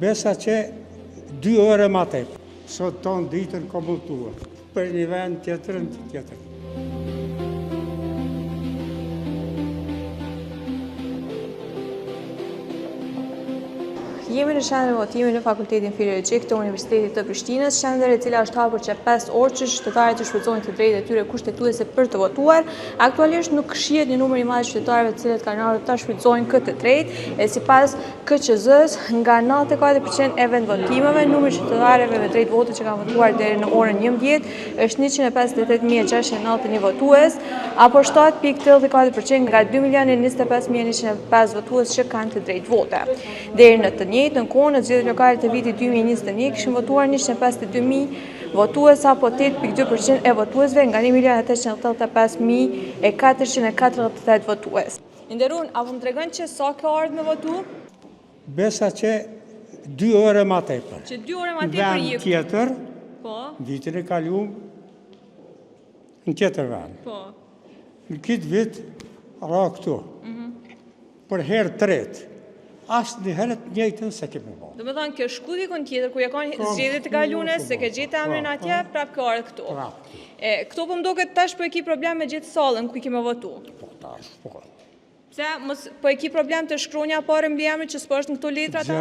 Besa që 2 ore ma tepër. Sot tonë ditën ka multuar. Për një vend tjetër në tjetër. Jemi në qendrën e votimit në Fakultetin Filologjik të Universitetit të Prishtinës, qendër e cila është hapur që 5 orë që qytetarët të shfrytëzojnë të drejtat e tyre kushtetuese për të votuar. Aktualisht nuk shihet një numër i madh qytetarëve të cilët kanë ardhur ta shfrytëzojnë këtë drejtë, e sipas KQZ-s, nga 94% e vendvotimeve, numri i qytetarëve me drejtë voti që kanë votuar deri në orën 11 është 158.691 votues, apo 7.84% nga 2.025.105 votues që kanë të drejtë vote. Deri në të njëjtën kohë, në zgjedhjet lokale të vitit 2021 kishin votuar 152.000 votues, apo 8.2% e votuesve nga 1.885.448 votues. Nderuar, apo më tregon që sa ka ardhur me votu? Besa që 2 ore ma tepër. Që 2 ore ma tepër Vend tjetër, po, vitin e kaluar në tjetër vend. po. Në këtë vit, ra këtu. Për herë tretë. Asë një herët njëjtën se kemi bo. Do me thonë, kjo shku dikon tjetër, ku ja kanë zgjedhjet e kaluara, se ke gjetë emrin atje, prap ka ardhur këtu. Këto po më duket tash po e ki problem me gjetë sallën ku i kemi votu. Po tash, po. Pse po e ki problem të shkronja parë mbi emrin që s'po është në këto letra ta?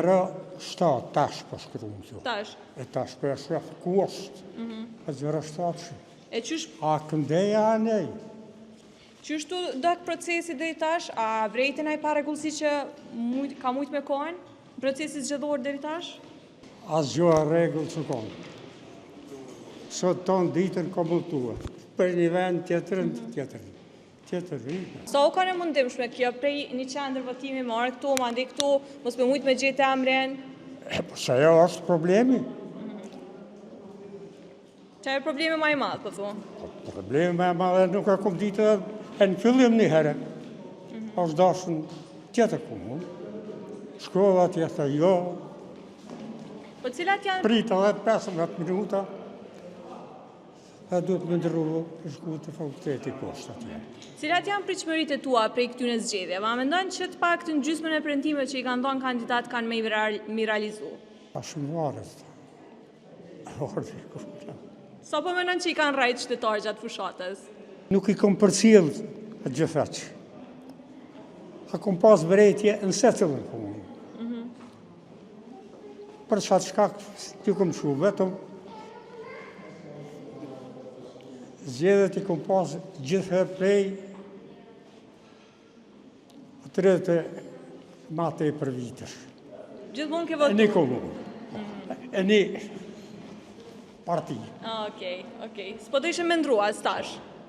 07 tash po shkruajmë këtu. Tash. E tash po shef ku është. 07. E qysh A këndeja anej? Qështu dok procesi deri tash, a vrejten ai parregullsi që ka mujt me kohën? Procesi zgjedhor deri tash? Asgjë rregull që konë. Sot tonë ditën ka multuar. Për një vend tjetër në tjetër. Tjetër vitë. Sa u kanë mundimshme kjo prej një qendër votimi marrë këtu, mandej këtu, mos me mujt me gjetë emrin? Po se ajo është problemi. Çfarë problemi më i madh, po thon? Problemi më i madh nuk e kom ditë e në fillim një herë. Është dashën tjetër komunë. Shkrova atje, tha jo. Po cilat janë Prita dhe 15 minuta. E duhet me ndërru të shku të fakulteti poshtë atje. Cilat janë pritshmëritë tua prej këtyre zgjedhjeve? A mendon që të paktën gjysmën e premtimeve që i kanë dhënë kandidat kanë me realizu? A shumë varet. Sa po mendon që i kanë rrajt qytetarë gjatë fushatës? Nuk i kom përcjell atë gjithaq. A kom pas vërejtje në secilën komunë. Për çfarë shkak ti kom shu vetëm zgjedhjet i kom pas gjithherë prej atëre ma tepër vitesh. Gjithmonë ke E një votu? komunë. E një parti. Okej. S'po do ishe mendruar as tash.